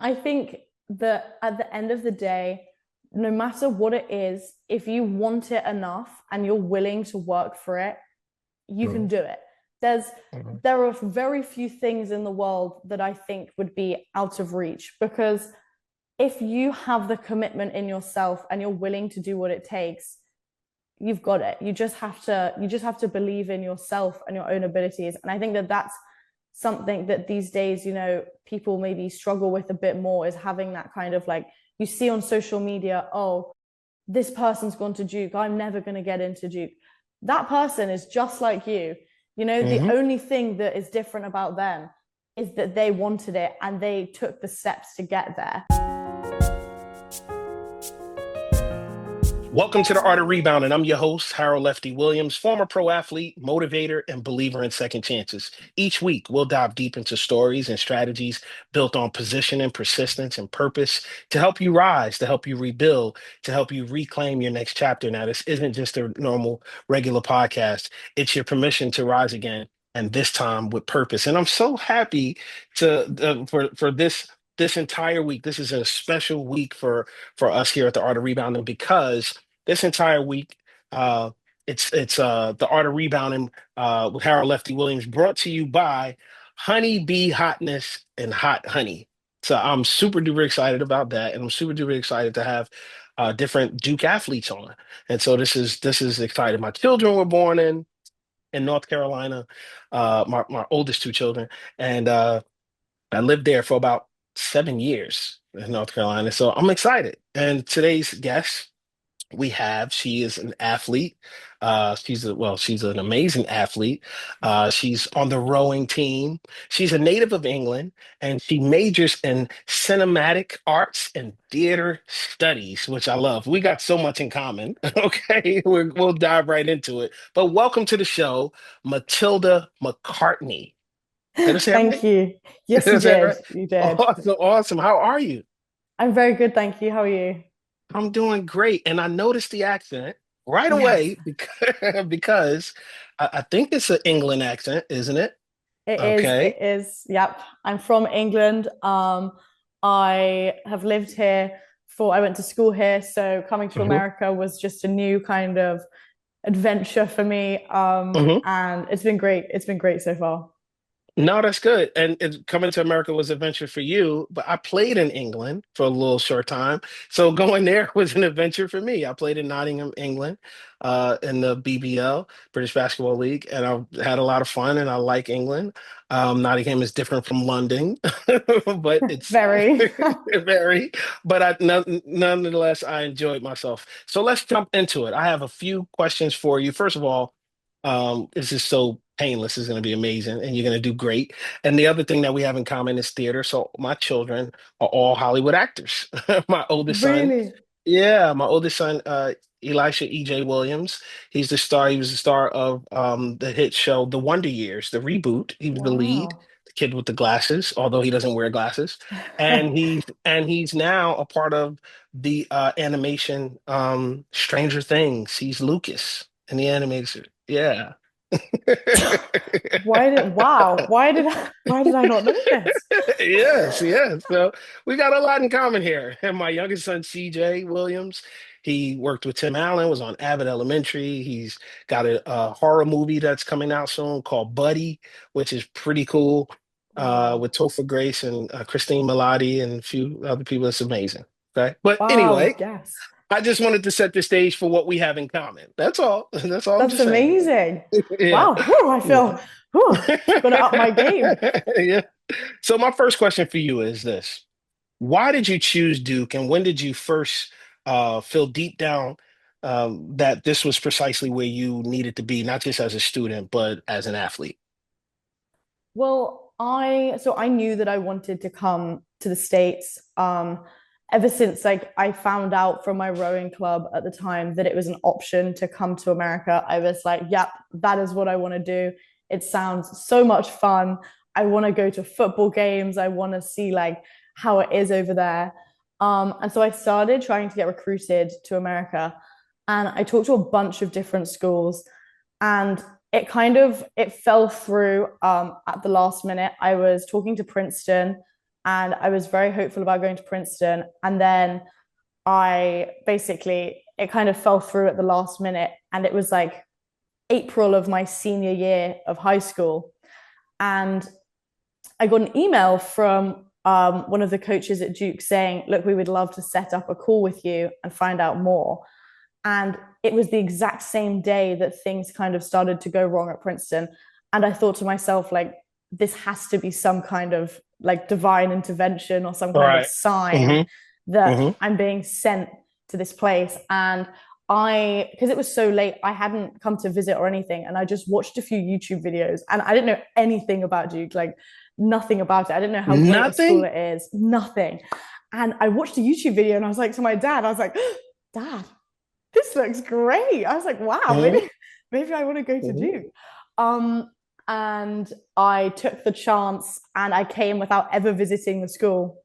I think that at the end of the day, no matter what it is, if you want it enough and you're willing to work for it, you can Mhm, do it. There's mhm, there are very few things in the world that I think would be out of reach because if you have the commitment in yourself and you're willing to do what it takes, you've got it. You just have to believe in yourself and your own abilities. And I think that that's something that these days, people maybe struggle with a bit more is having that kind of like you see on social media, oh, this person's gone to Duke. I'm never going to get into Duke. That person is just like you. The mhm. only thing that is different about them is that they wanted it and they took the steps to get there. Welcome to the Art of Rebounding. I'm your host, Harold Lefty Williams, former pro athlete, motivator, and believer in second chances. Each week, we'll dive deep into stories and strategies built on positioning, persistence, and purpose to help you rise, to help you rebuild, to help you reclaim your next chapter. Now, this isn't just a normal, regular podcast, it's your permission to rise again, and this time with purpose. And I'm so happy for this entire week. This is a special week for us here at the Art of Rebounding because this entire week, uh, it's the Art of Rebounding with Harold Lefty Williams, brought to you by Honey Bee Hotness and Hot Honey. So I'm super duper excited about that, and I'm super duper excited to have different Duke athletes on. And so this is exciting. My children were born in North Carolina, my oldest two children, and I lived there for about 7 years in North Carolina. So I'm excited. And today's guest she is an athlete. She's an amazing athlete. She's on the rowing team. She's a native of England, and she majors in cinematic arts and theater studies, which I love. We got so much in common. Okay, we'll dive right into it. But welcome to the show, Matilda Macartney. Did I say that Thank right? you. Yes, you Is that did. right? You did. Awesome, awesome. How are you? I'm very good, thank you. How are you? I'm doing great. And I noticed the accent right Yes, away because I think it's an England accent, isn't it? it is. It Okay. is. Yep. I'm from England. I have lived here I went to school here, so coming to Hmm. America was just a new kind of adventure for me. Hmm. And it's been great. It's been great so far. No, that's good. And coming to America was an adventure for you, but I played in England for a little short time. So going there was an adventure for me. I played in Nottingham, England, in the BBL, British Basketball League, and I had a lot of fun and I like England. Nottingham is different from London, but it's Very. very, nonetheless, I enjoyed myself. So let's jump into it. I have a few questions for you. First of all, this is so painless. It's going to be amazing, and you're going to do great. And the other thing that we have in common is theater. So my children are all Hollywood actors. My oldest son, Really? yeah, my oldest son, Elisha E.J. Williams. He's the star. He was the star of the hit show The Wonder Years, the reboot. He was the lead, Wow. the kid with the glasses, although he doesn't wear glasses. And he's now a part of the animation Stranger Things. He's Lucas in the animation. Yeah. Why did I not know this? Yes, yes. So we got a lot in common here. And my youngest son, CJ Williams, he worked with Tim Allen, was on Abbott Elementary. He's got a horror movie that's coming out soon called Buddy, which is pretty cool, with Wow. Topher Grace and Christine Milioti and a few other people. It's amazing. Okay. But Wow, anyway, yes. I just wanted to set the stage for what we have in common. That's all. That's all I'm That's just saying. amazing. Yeah. Wow. Whew, I Yeah. feel whew, gotta up my game. Yeah. So my first question for you is this. Why did you choose Duke and when did you first feel deep down that this was precisely where you needed to be, not just as a student, but as an athlete? Well, I knew that I wanted to come to the States. Ever since like I found out from my rowing club at the time that it was an option to come to America, I was like, yep, that is what I want to do. It sounds so much fun. I want to go to football games. I want to see like how it is over there. And so I started trying to get recruited to America. And I talked to a bunch of different schools. And it fell through at the last minute. I was talking to Princeton and I was very hopeful about going to Princeton. And then I basically, it kind of fell through at the last minute. And it was like April of my senior year of high school. And I got an email from one of the coaches at Duke saying, look, we would love to set up a call with you and find out more. And it was the exact same day that things kind of started to go wrong at Princeton. And I thought to myself, like, this has to be some kind of like divine intervention or some kind of Right. sign Mm-hmm. that Mm-hmm. I'm being sent to this place. And because it was so late, I hadn't come to visit or anything. And I just watched a few YouTube videos and I didn't know anything about Duke, like nothing about it. I didn't know how great a school Nothing? it is, nothing. And I watched a YouTube video and I was like to my dad, I was like, Dad, this looks great. I was like, wow, Mm-hmm. maybe I want to go to Mm-hmm. Duke. Um, and I took the chance and I came without ever visiting the school.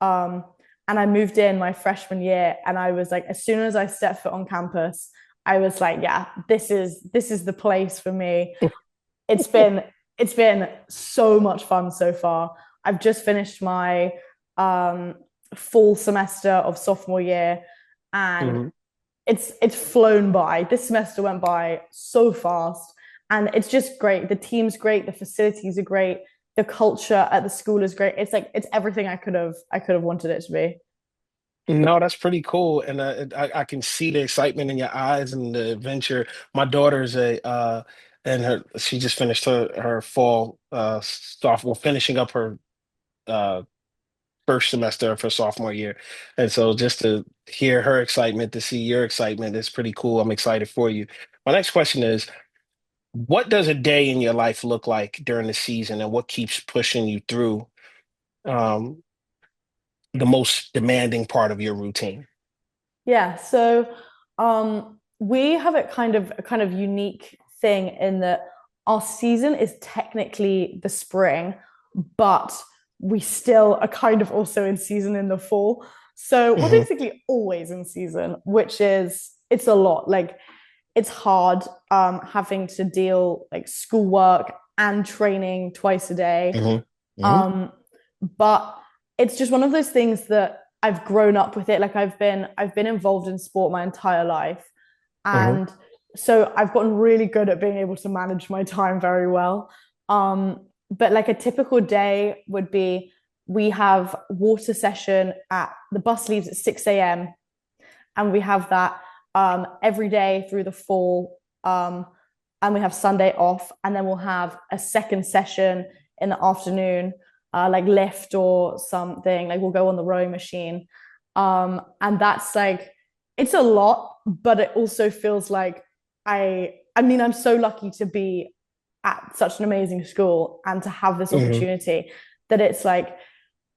Um, and I moved in my freshman year, and I was like, as soon as I stepped foot on campus, I was like, yeah, this is the place for me. It's been it's been so much fun so far. I've just finished my um, fall semester of sophomore year, and Mm-hmm. it's flown by. This semester went by so fast, and it's just great. The team's great, the facilities are great, the culture at the school is great. It's like it's everything I could have wanted it to be. No, that's pretty cool, and I can see the excitement in your eyes and the adventure. My daughter's and her she just finished her fall sophomore, finishing up her uh first semester of her sophomore year, and so just to hear her excitement, to see your excitement, is pretty cool. I'm excited for you. My next question is, what does a day in your life look like during the season, and what keeps pushing you through um the most demanding part of your routine? Yeah, so we have a kind of unique thing in that our season is technically the spring, but we still are kind of also in season in the fall. So we're Hmm. basically always in season, which is it's a lot. Like it's hard having to deal like schoolwork and training twice a day. Hmm. Hmm. Um, but it's just one of those things that I've grown up with it. Like I've been involved in sport my entire life. Hmm. And so I've gotten really good at being able to manage my time very well. But like a typical day would be we have water session at the bus leaves at 6 a.m. and we have that every day through the fall. And we have Sunday off, and then we'll have a second session in the afternoon, like lift or something. Like we'll go on the rowing machine, and that's like it's a lot, but it also feels like I mean, I'm so lucky to be at such an amazing school and to have this Hmm. opportunity that it's like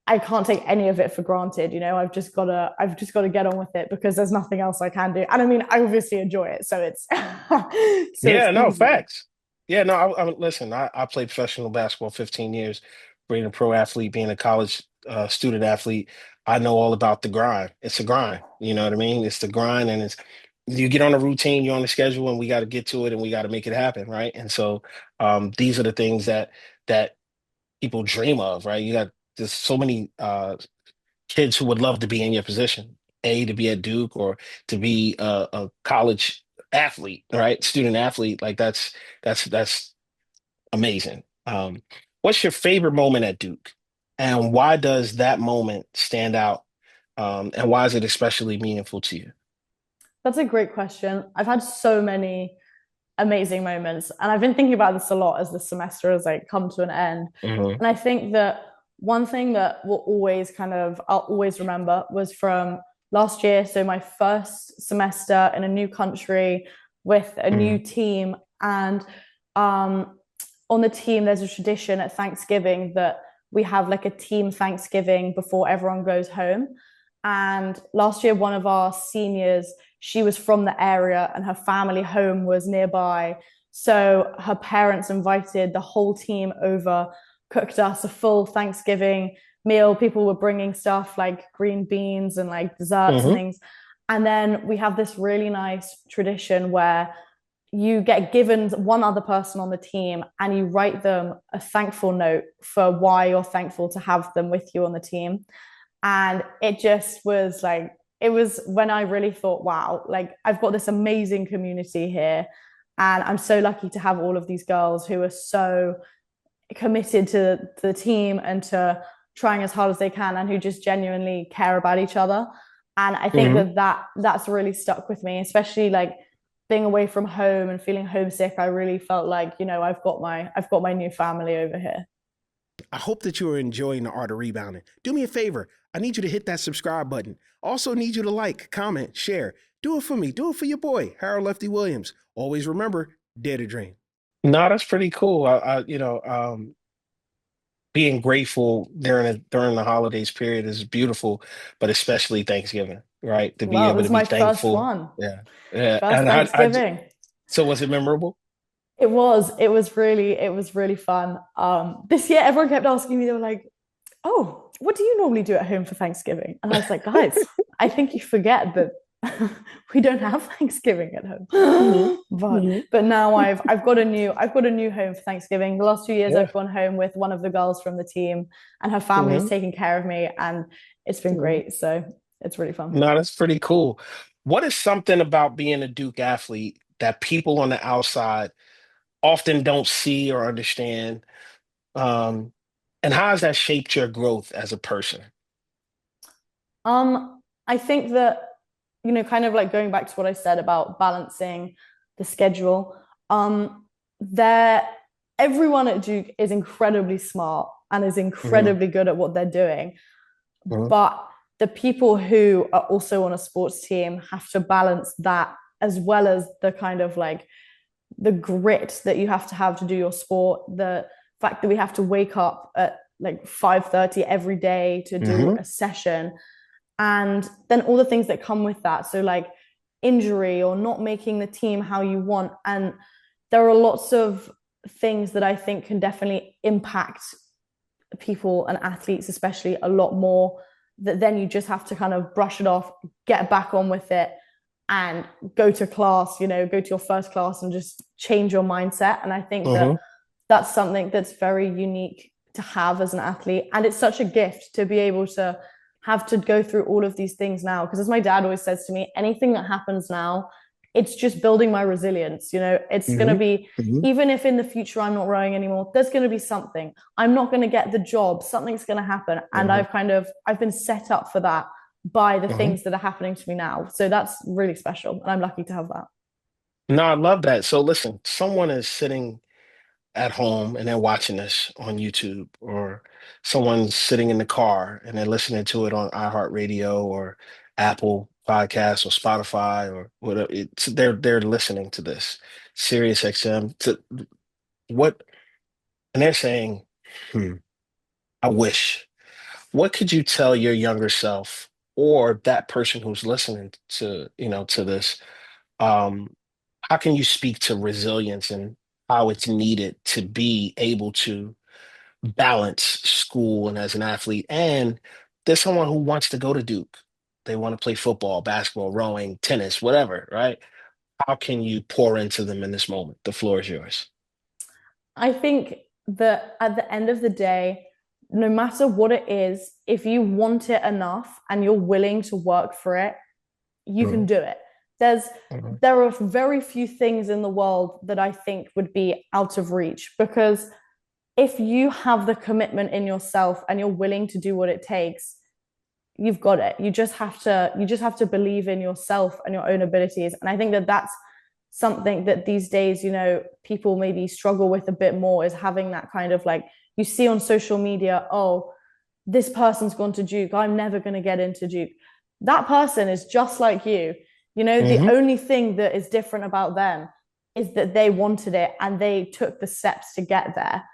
I can't take any of it for granted. I've just gotta get on with it because there's nothing else I can do. And I mean, I obviously enjoy it, so it's so it's Yeah, no, easy. facts. Yeah, no, listen, I played professional basketball 15 years, being a pro athlete, being a college student athlete. I know all about the grind. It's a grind, you know what I mean? It's the grind, and it's you get on a routine, you're on the schedule, and we got to get to it, and we got to make it happen, right? And so these are the things that people dream of, right? You got there's so many kids who would love to be in your position, to be at Duke or to be a college athlete, right? Student athlete, like that's amazing. What's your favorite moment at Duke, and why does that moment stand out? And why is it especially meaningful to you? That's a great question. I've had so many amazing moments, and I've been thinking about this a lot as the semester has like come to an end. Hmm. And I think that one thing that I'll always remember was from last year. So my first semester in a new country with a new Hmm. team, and um, on the team, there's a tradition at Thanksgiving that we have like a team Thanksgiving before everyone goes home. And last year, one of our seniors, she was from the area and her family home was nearby. So her parents invited the whole team over, cooked us a full Thanksgiving meal. People were bringing stuff like green beans and like desserts and Hmm. things. And then we have this really nice tradition where you get given one other person on the team and you write them a thankful note for why you're thankful to have them with you on the team. And it just was like, it was when I really thought, wow, like I've got this amazing community here. And I'm so lucky to have all of these girls who are so committed to the team and to trying as hard as they can and who just genuinely care about each other. And I think Hmm. that's really stuck with me, especially like being away from home and feeling homesick. I really felt like, I've got my new family over here. I hope that you are enjoying the art of rebounding. Do me a favor. I need you to hit that subscribe button. Also need you to like, comment, share. Do it for me. Do it for your boy, Harold Lefty Williams. Always remember, dare to dream. No, that's pretty cool. Being grateful during the holidays period is beautiful, but especially Thanksgiving, right? To be Well, it able was to be my first thankful. one, Yeah. Yeah. first And Thanksgiving. so was it memorable? It was really fun. This year, everyone kept asking me, they were like, oh, what do you normally do at home for Thanksgiving? And I was like, guys, I think you forget that we don't have Thanksgiving at Hmm. home. but Hmm. but now I've got a new home for Thanksgiving. The last 2 years Yeah. I've gone home with one of the girls from the team, and her family is Hmm. taking care of me, and it's been Hmm. great. So it's really fun. No, that's pretty cool. What is something about being a Duke athlete that people on the outside often don't see or understand? Um, and how has that shaped your growth as a person? I think that, kind of like going back to what I said about balancing the schedule, there, everyone at Duke is incredibly smart and is Hmm. incredibly good at what they're doing. Hmm. But the people who are also on a sports team have to balance that as well as the kind of like the grit that you have to do your sport, the fact that we have to wake up at like 5:30 every day to do Hmm. a session, and then all the things that come with that, so like injury or not making the team how you want. And there are lots of things that I think can definitely impact people and athletes especially a lot more, that then you just have to kind of brush it off, get back on with it, and go to class, go to your first class and just change your mindset. And I think that Hmm. that's something that's very unique to have as an athlete. And it's such a gift to be able to have to go through all of these things now. Because as my dad always says to me, anything that happens now, it's just building my resilience. It's going to Hmm. be, Hmm. even if in the future I'm not rowing anymore, there's going to be something. I'm not going to get the job. Something's going to happen. And Hmm. I've been set up for that by the Hmm. things that are happening to me now. So that's really special. And I'm lucky to have that. No, I love that. So listen, someone is sitting at home and they're watching this on YouTube, or someone's sitting in the car and they're listening to it on iHeartRadio or Apple Podcasts or Spotify or whatever. They're listening to this Sirius XM to what, and they're saying, hmm, I wish. What could you tell your younger self or that person who's listening to this? Um, how can you speak to resilience and how it's needed to be able to balance school and as an athlete? And there's someone who wants to go to Duke. They want to play football, basketball, rowing, tennis, whatever, right? How can you pour into them in this moment? The floor is yours. I think that at the end of the day, no matter what it is, if you want it enough and you're willing to work for it, you can Mhm. do it. There's Mhm. there are very few things in the world that I think would be out of reach, because if you have the commitment in yourself and you're willing to do what it takes, you've got it. You just have to believe in yourself and your own abilities. And I think that that's something that these days, people maybe struggle with a bit more, is having that kind of like, you see on social media, oh, this person's gone to Duke, I'm never going to get into Duke. That person is just like you. The Mhm. only thing that is different about them is that they wanted it and they took the steps to get there.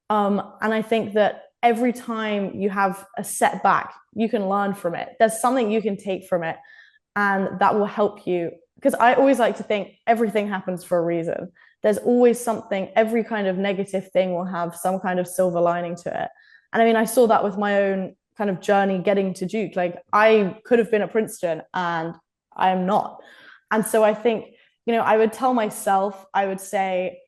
And I think that every time you have a setback, you can learn from it. There's something you can take from it, and that will help you. Because I always like to think everything happens for a reason. There's always something, every kind of negative thing will have some kind of silver lining to it. And I mean, I saw that with my own kind of journey getting to Duke. Like, I could have been at Princeton and I am not. And so I think, I would tell myself, I would say,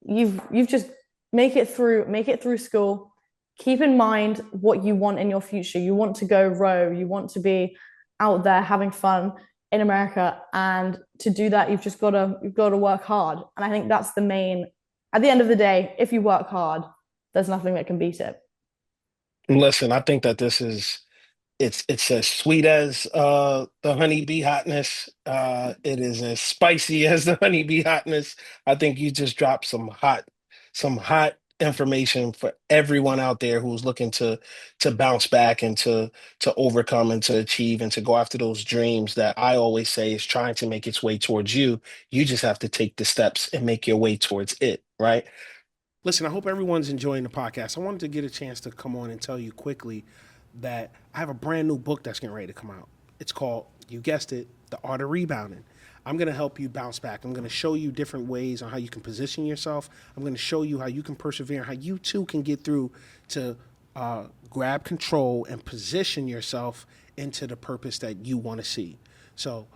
you've just make it through school. Keep in mind what you want in your future. You want to go row, you want to be out there having fun in America. And to do that, you've got to work hard. And I think that's the main, at the end of the day, if you work hard, there's nothing that can beat it. Listen, I think that this is it's as sweet as the honeybee hotness. It is as spicy as the honeybee hotness. I think you just dropped some hot information for everyone out there who's looking to bounce back and to overcome and to achieve and to go after those dreams that I always say is trying to make its way towards you. You just have to take the steps and make your way towards it, right? Listen, I hope everyone's enjoying the podcast. I wanted to get a chance to come on and tell you quickly that I have a brand new book that's getting ready to come out. It's called, you guessed it, The Art of Rebounding. I'm going to help you bounce back. I'm going to show you different ways on how you can position yourself. I'm going to show you how you can persevere, how you too can get through to grab control and position yourself into the purpose that you want to see. So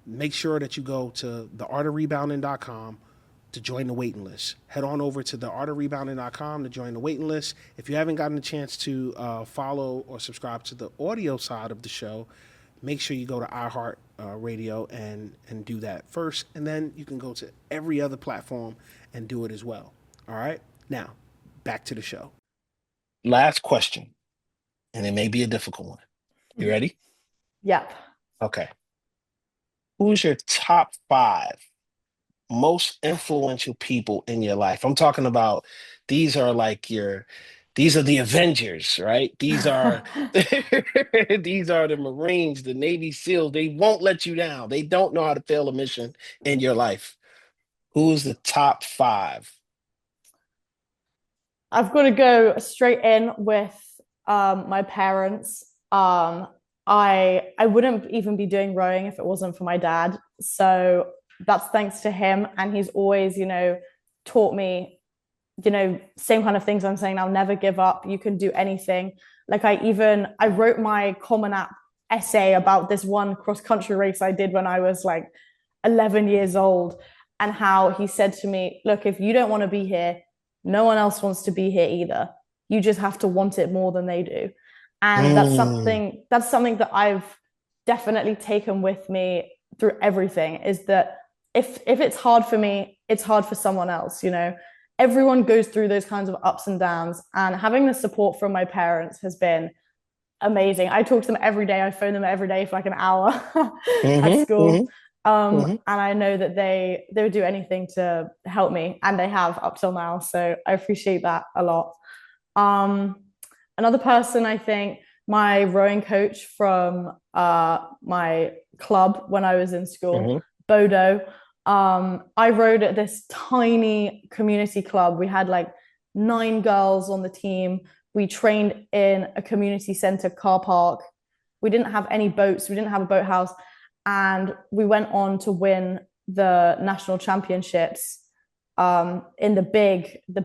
make sure that you go to theartofrebounding.com to join the waiting list. Head on over to theartofrebounding.com to join the waiting list. If you haven't gotten a chance to follow or subscribe to the audio side of the show, make sure you go to iHeart Radio and do that first. And then you can go to every other platform and do it as well. All right? Now, back to the show. Last question, and it may be a difficult one. You ready? Yep. Okay. Who's your top five most influential people in your life? I'm talking about these are like these are the Avengers, right? These are these are the Marines, the Navy SEALs. They won't let you down. They don't know how to fail a mission in your life. Who's the top five? I've got to go straight in with my parents. I wouldn't even be doing rowing if it wasn't for my dad. So that's thanks to him, and he's always, taught me, same kind of things I'm saying now. Never give up. You can do anything. Like I wrote my Common App essay about this one cross country race I did when I was like 11 years old, and how he said to me, "Look, if you don't want to be here, no one else wants to be here either. You just have to want it more than they do." And Mm, that's something that I've definitely taken with me through everything, is that if it's hard for me, it's hard for someone else. Everyone goes through those kinds of ups and downs, and having the support from my parents has been amazing. I talk to them every day. I phone them every day for like an hour at hmm school. hmm hmm And I know that they would do anything to help me, and they have up till now. So I appreciate that a lot. Um, Another person, I think, my rowing coach from my club when I was in school, hmm Bodo. I rowed at this tiny community club. We had like 9 girls on the team. We trained in a community center car park. We didn't have any boats. We didn't have a boathouse, and we went on to win the national championships in the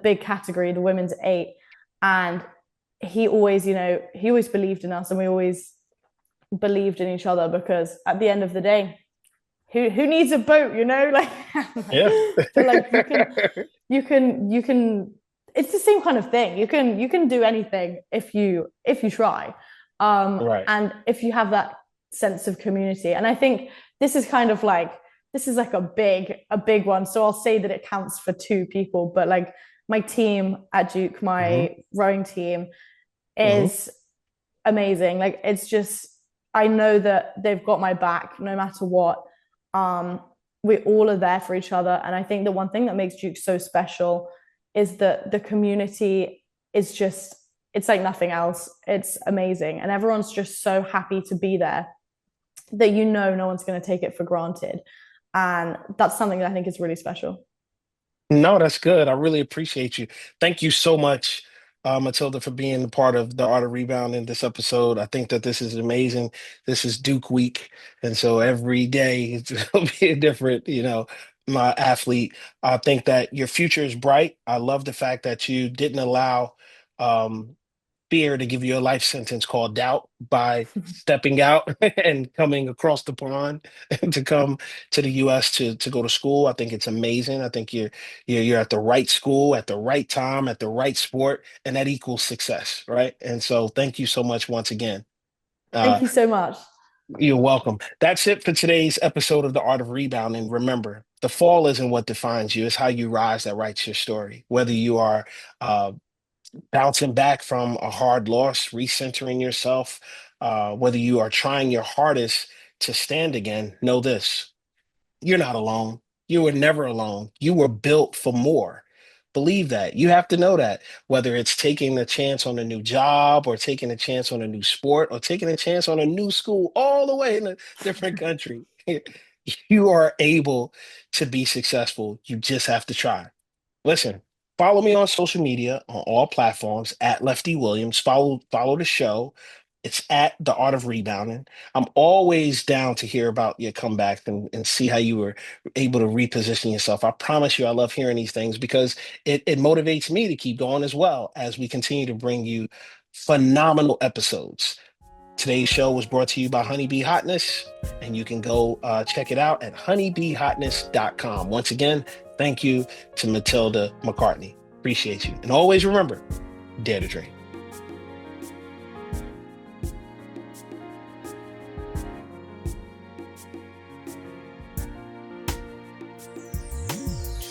big category, the women's eight. And he always believed in us, and we always believed in each other, because at the end of the day, who needs a boat, like, Yeah. but like you can it's the same kind of thing. You can do anything if you try, Right. and if you have that sense of community. And I think this is kind of like, this is like a big one, so I'll say that it counts for two people. But like, my team at Duke, hmm my rowing team, hmm is amazing. Like, it's just, I know that they've got my back no matter what. Um, we all are there for each other. And I think the one thing that makes Duke so special is that the community is just, it's like nothing else. It's amazing. And everyone's just so happy to be there, that no one's going to take it for granted. And that's something that I think is really special. No, that's good. I really appreciate you. Thank you so much, Matilda, for being a part of the Art of Rebound in this episode. I think that this is amazing. This is Duke Week, and so every day it's going to be a different, my athlete. I think that your future is bright. I love the fact that you didn't allow um, fear to give you a life sentence called doubt by stepping out and coming across the pond to come to the US to go to school. I think it's amazing. I think you're at the right school at the right time at the right sport, and that equals success, right? And so thank you so much once again. Thank you so much. You're welcome. That's it for today's episode of The Art of Rebounding. Remember, the fall isn't what defines you, it's how you rise that writes your story. Whether you are uh, bouncing back from a hard loss, recentering yourself, whether you are trying your hardest to stand again, know this: you're not alone. You were never alone. You were built for more. Believe that. You have to know that, whether it's taking a chance on a new job or taking a chance on a new sport or taking a chance on a new school all the way in a different country. You are able to be successful. You just have to try. Listen, follow me on social media on all platforms at Lefty Williams. Follow the show. It's at The Art of Rebounding. I'm always down to hear about your comeback and see how you were able to reposition yourself. I promise you, I love hearing these things because it motivates me to keep going as well as we continue to bring you phenomenal episodes. Today's show was brought to you by Honeybee Hotness, and you can go check it out at honeybeehotness.com. Once again, thank you to Matilda Macartney. Appreciate you. And always remember, dare to dream.